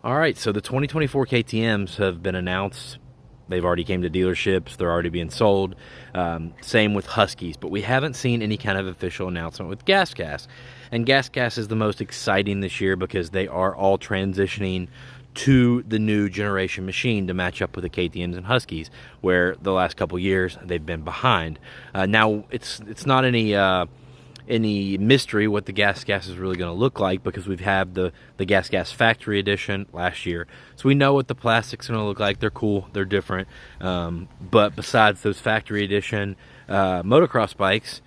All right, so the 2024 KTMs have been announced. They've already came to dealerships. They're already being sold. Same with Huskies, but we haven't seen any kind of official announcement with GasGas. And GasGas is the most exciting this year because they are all transitioning to the new generation machine to match up with the KTMs and Huskies, where the last couple years they've been behind. Now it's not any mystery what the GasGas is really going to look like, because we've had the GasGas factory edition last year, so we know what the plastic's going to look like. They're cool, they're different, but besides those factory edition motocross bikes,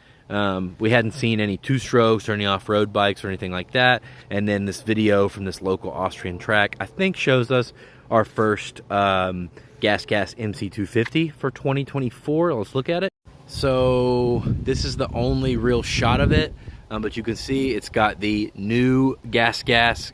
we hadn't seen any two-strokes or any off-road bikes or anything like that. And then this video from this local Austrian track, I think, shows us our first GasGas MC250 for 2024. Let's look at it. So this is the only real shot of it, but you can see it's got the new GasGas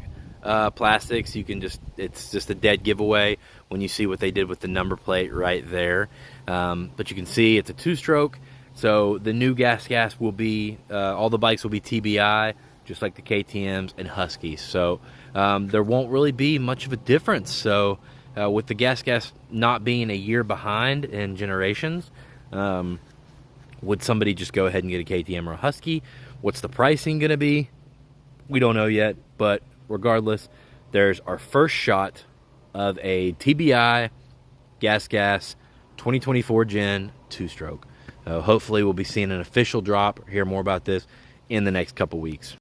plastics. It's just a dead giveaway when you see what they did with the number plate right there. But you can see it's a two-stroke. So the new GasGas will be, all the bikes will be TBI, just like the KTMs and Huskies. So there won't really be much of a difference. So with the GasGas not being a year behind in generations, would somebody just go ahead and get a KTM or a Husky? What's the pricing going to be? We don't know yet, but regardless, there's our first shot of a TBI GasGas 2024 Gen 2-stroke. Hopefully we'll be seeing an official drop, hear more about this in the next couple weeks.